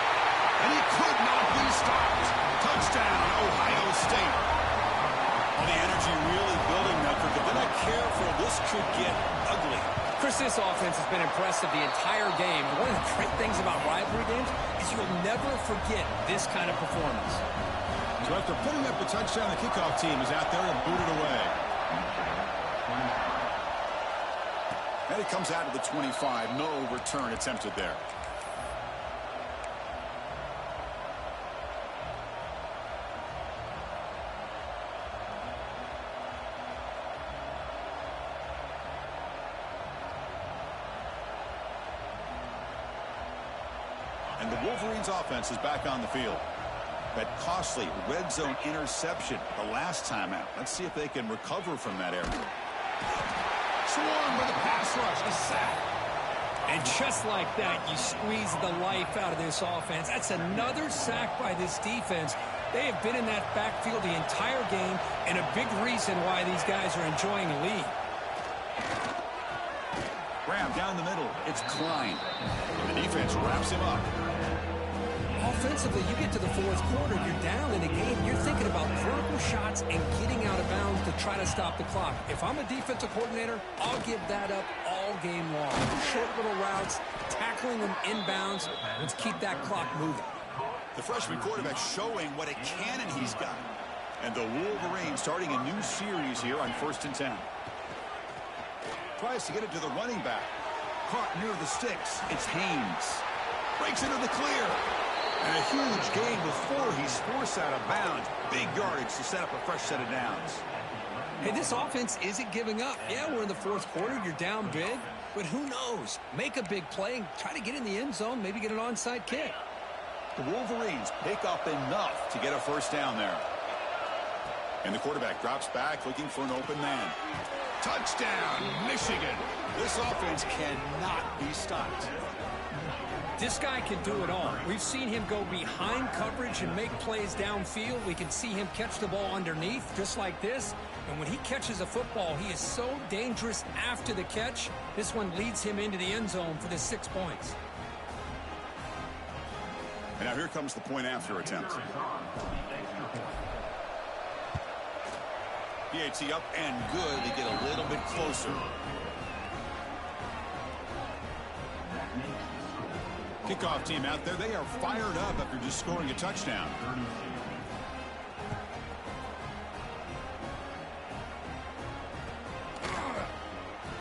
And he could not be stopped. Touchdown, Ohio State. Well, the energy really building, Medford, but they're not careful. This could get ugly. Chris, this offense has been impressive the entire game. One of the great things about rivalry games is you'll never forget this kind of performance. So after putting up a touchdown, the kickoff team is out there and boot it away. And it comes out to the 25. No return attempted there. And the Wolverines offense is back on the field. That costly red zone interception the last time out. Let's see if they can recover from that error. Swarmed by the pass rush. A sack. And just like that, you squeeze the life out of this offense. That's another sack by this defense. They have been in that backfield the entire game, and a big reason why these guys are enjoying a lead. Grab down the middle. It's Klein. And the defense wraps him up. Offensively, you get to the 4th quarter, you're down in the game. You're thinking about vertical shots and getting out of bounds to try to stop the clock. If I'm a defensive coordinator, I'll give that up all game long. Short little routes, tackling them inbounds. Let's keep that clock moving. The freshman quarterback showing what a cannon he's got. And the Wolverines starting a new series here on 1st and 10. Tries to get it to the running back. Caught near the sticks. It's Haynes. Breaks into the clear. And a huge gain before he's forced out of bounds. Big yardage to set up a fresh set of downs. Hey, this offense isn't giving up. Yeah, we're in the 4th quarter. You're down big. But who knows? Make a big play and try to get in the end zone. Maybe get an onside kick. The Wolverines pick up enough to get a 1st down there. And the quarterback drops back looking for an open man. Touchdown, Michigan. This offense cannot be stopped. This guy can do it all. We've seen him go behind coverage and make plays downfield. We can see him catch the ball underneath just like this. And when he catches a football, he is so dangerous after the catch. This one leads him into the end zone for the 6 points. And now here comes the point after attempt. PAT up and good. They get a little bit closer. Kickoff team out there. They are fired up after just scoring a touchdown.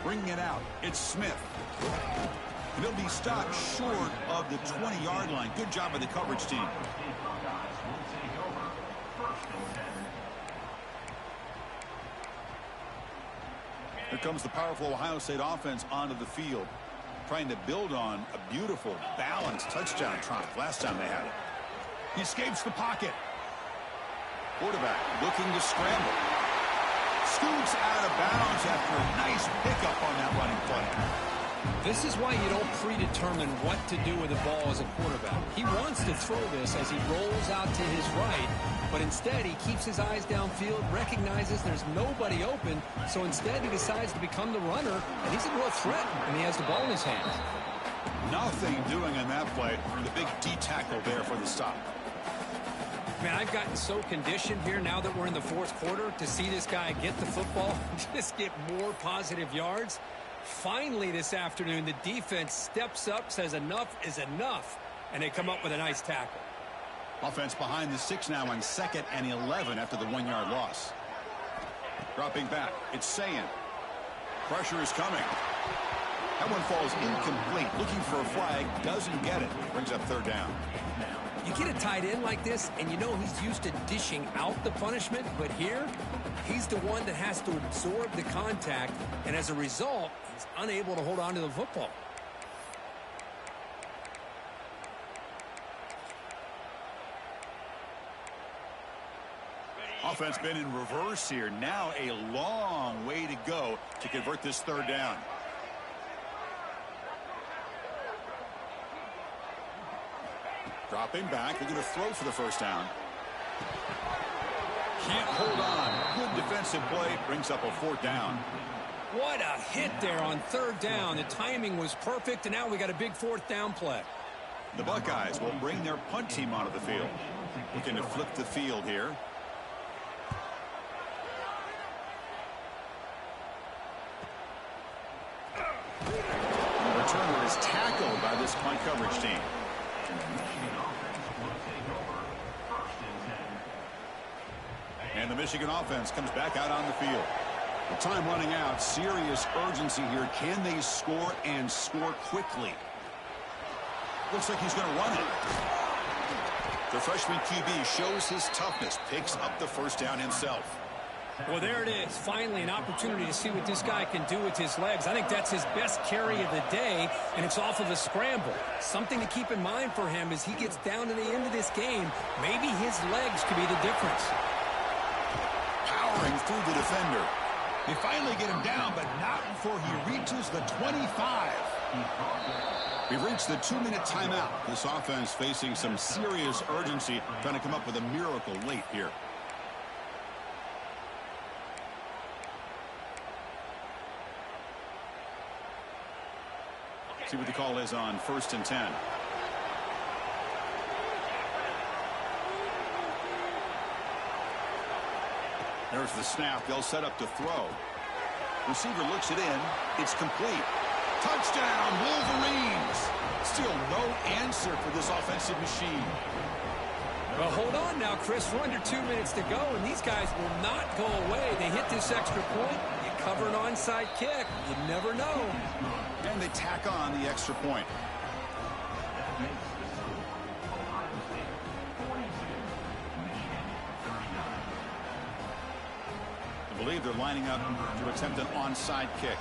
Bringing it out. It's Smith. And he'll be stopped short of the 20-yard line. Good job by the coverage team. Here comes the powerful Ohio State offense onto the field, trying to build on a beautiful, balanced touchdown triumph last time they had it. He escapes the pocket. Quarterback looking to scramble. Scoots out of bounds after a nice pickup on that running play. This is why you don't predetermine what to do with the ball as a quarterback. He wants to throw this as he rolls out to his right, but instead he keeps his eyes downfield, recognizes there's nobody open, so instead he decides to become the runner, and he's a real threat when he has the ball in his hands. Nothing doing on that play. The big D tackle there for the stop. Man, I've gotten so conditioned here now that we're in the fourth quarter to see this guy get the football, just get more positive yards. Finally this afternoon, the defense steps up, says enough is enough, and they come up with a nice tackle. Offense behind the 6 now on 2nd and 11 after the 1-yard loss. Dropping back, it's Sayin. Pressure is coming. That one falls incomplete. Looking for a flag, doesn't get it. Brings up 3rd down. You get a tight end like this, and you know he's used to dishing out the punishment, but here, he's the one that has to absorb the contact, and as a result, he's unable to hold on to the football. Offense been in reverse here. Now a long way to go to convert this 3rd down. Dropping back. They're going to throw for the 1st down. Can't hold on. Good defensive play. Brings up a 4th down. What a hit there on 3rd down. The timing was perfect, and now we got a big 4th down play. The Buckeyes will bring their punt team onto the field. Looking to flip the field here. The returner is tackled by this punt coverage team. And the Michigan offense comes back out on the field. The time running out. Serious urgency here. Can they score and score quickly? Looks like he's going to run it. The freshman QB shows his toughness. Picks up the 1st down himself. Well, there it is. Finally, an opportunity to see what this guy can do with his legs. I think that's his best carry of the day, and it's off of a scramble. Something to keep in mind for him as he gets down to the end of this game. Maybe his legs could be the difference. Powering through the defender. They finally get him down, but not before he reaches the 25. We've reached the 2-minute timeout. This offense facing some serious urgency, trying to come up with a miracle late here. See what the call is on 1st and 10. There's the snap. They'll set up to throw. Receiver looks it in. It's complete. Touchdown, Wolverines. Still no answer for this offensive machine. Well, hold on now, Chris. We're under 2 minutes to go, and these guys will not go away. They hit this extra point. You cover an onside kick. You never know. And they tack on the extra point. I believe they're lining up to attempt an onside kick.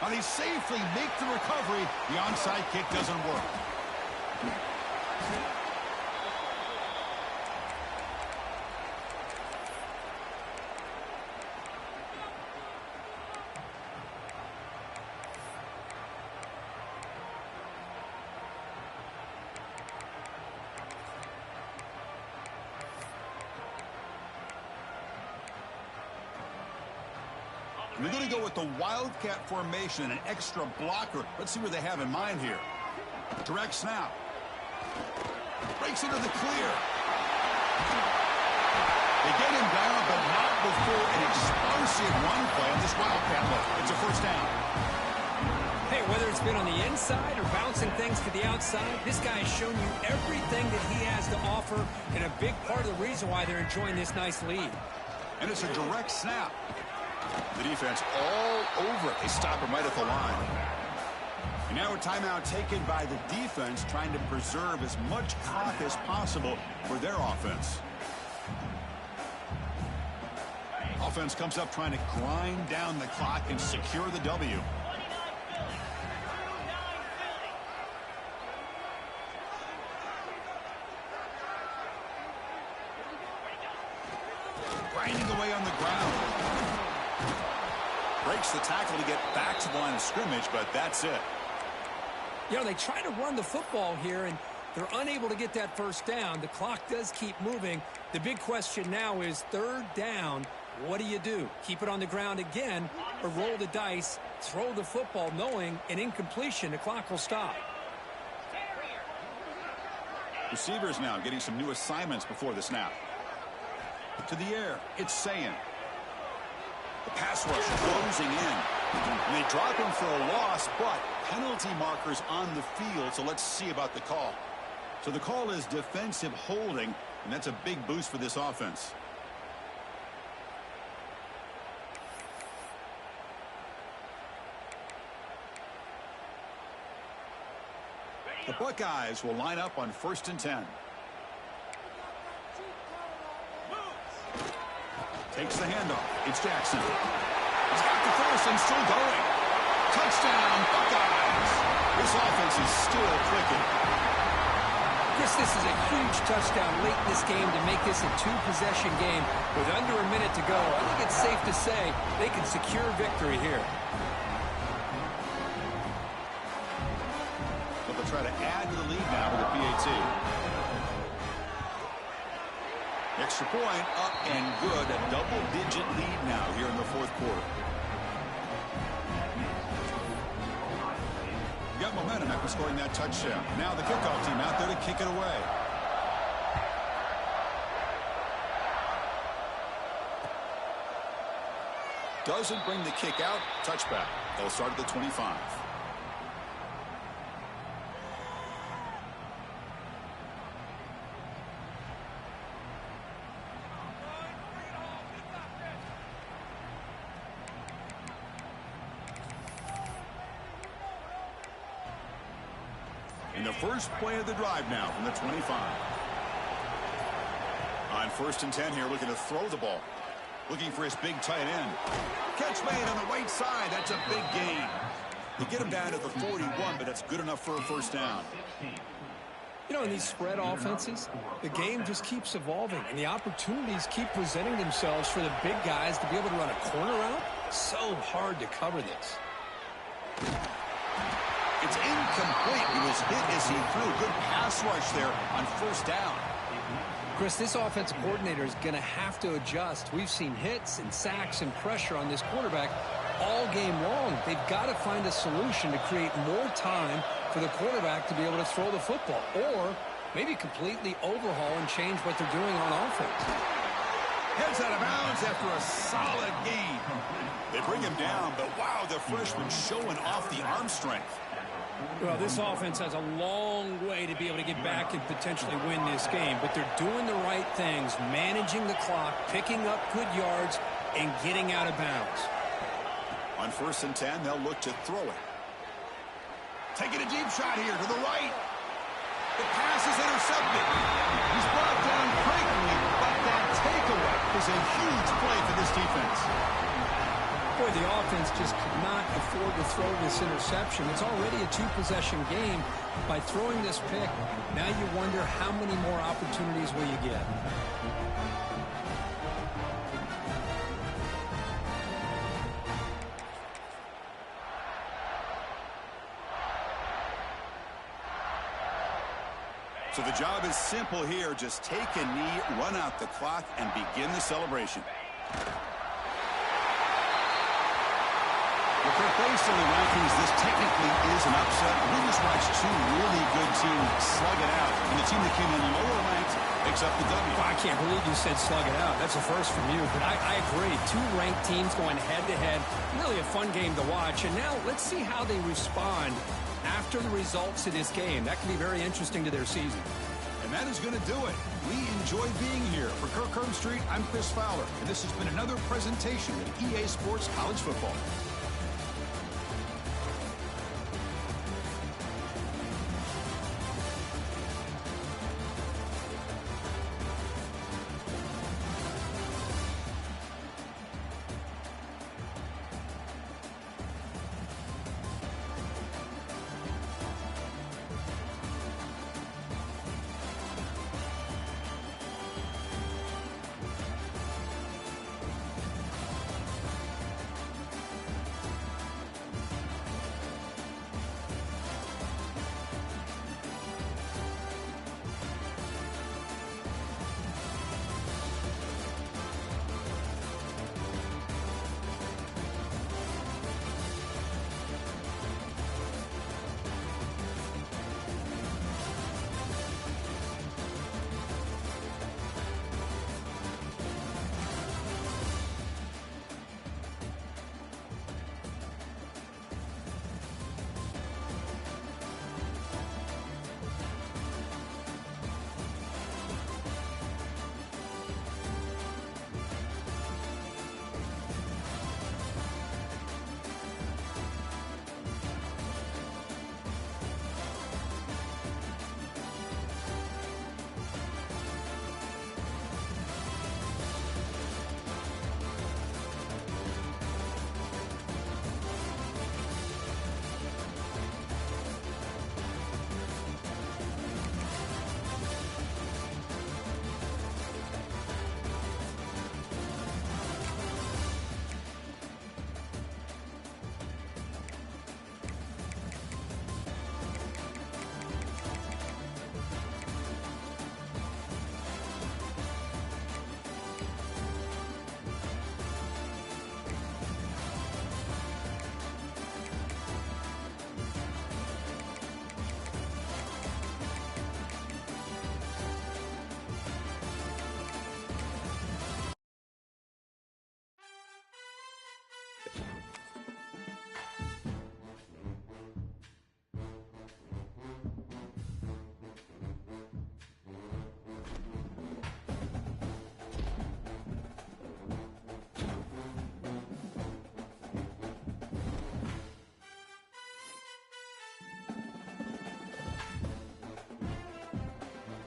Now they safely make the recovery. The onside kick doesn't work. And they're going to go with the wildcat formation and an extra blocker. Let's see what they have in mind here. Direct snap. Breaks into the clear. They get him down, but not before an explosive run play on this wildcat look. It's a first down. Hey, whether it's been on the inside or bouncing things to the outside, this guy has shown you everything that he has to offer, and a big part of the reason why they're enjoying this nice lead. And it's a direct snap. The defense all over it. They stop him right at the line. And now a timeout taken by the defense, trying to preserve as much clock as possible for their offense. Offense comes up trying to grind down the clock and secure the W. Grinding away on the ground. Breaks the tackle to get back to the line of scrimmage, but that's it. You know, they try to run the football here, and they're unable to get that first down. The clock does keep moving. The big question now is third down. What do? Keep it on the ground again, or roll the dice, throw the football, knowing an incompletion, the clock will stop. Receivers now getting some new assignments before the snap. To the air, it's Sayin. The pass rush closing in. And they drop him for a loss, but penalty markers on the field, so let's see about the call. So the call is defensive holding, and that's a big boost for this offense. The Buckeyes will line up on 1st and 10. Takes the handoff. It's Jackson. He's got the first and still going. Touchdown, Buckeyes. This offense is still clicking. Chris, this is a huge touchdown late in this game to make this a two-possession game with under a minute to go. I think it's safe to say they can secure victory here. But they'll try to add to the lead now with the PAT. Extra point up and good. A double-digit lead now here in the fourth quarter. You got momentum after scoring that touchdown. Now the kickoff team out there to kick it away. Doesn't bring the kick out. Touchback. They'll start at the 25. In the first play of the drive now from the 25. On 1st and 10 here, looking to throw the ball. Looking for his big tight end. Catch made on the right side. That's a big gain. They get him down to the 41, but that's good enough for a first down. You know, in these spread offenses, the game just keeps evolving, and the opportunities keep presenting themselves for the big guys to be able to run a corner out. So hard to cover this. It's incomplete. He was hit as he threw a good pass rush there on first down. Chris, this offensive coordinator is going to have to adjust. We've seen hits and sacks and pressure on this quarterback all game long. They've got to find a solution to create more time for the quarterback to be able to throw the football, or maybe completely overhaul and change what they're doing on offense. Heads out of bounds after a solid gain. They bring him down, but wow, the freshman showing off the arm strength. Well, this offense has a long way to be able to get back and potentially win this game, but they're doing the right things, managing the clock, picking up good yards, and getting out of bounds. On 1st and 10, they'll look to throw it. Taking a deep shot here to the right. The pass is intercepted. He's brought down quickly, but that takeaway is a huge play for this defense. Boy, the offense just could not afford to throw this interception. It's already a two-possession game. By throwing this pick, now you wonder how many more opportunities will you get. So the job is simple here. Just take a knee, run out the clock, and begin the celebration. Well, Kirk, based on the rankings, this technically is an upset. We just watched two really good teams slug it out, and the team that came in lower ranked picks up the W. Well, I can't believe you said slug it out. That's a first from you, but I agree. Two ranked teams going head-to-head. Really a fun game to watch. And now let's see how they respond after the results of this game. That can be very interesting to their season. And that is going to do it. We enjoyed being here. For Kirk Street, I'm Chris Fowler, and this has been another presentation of EA Sports College Football.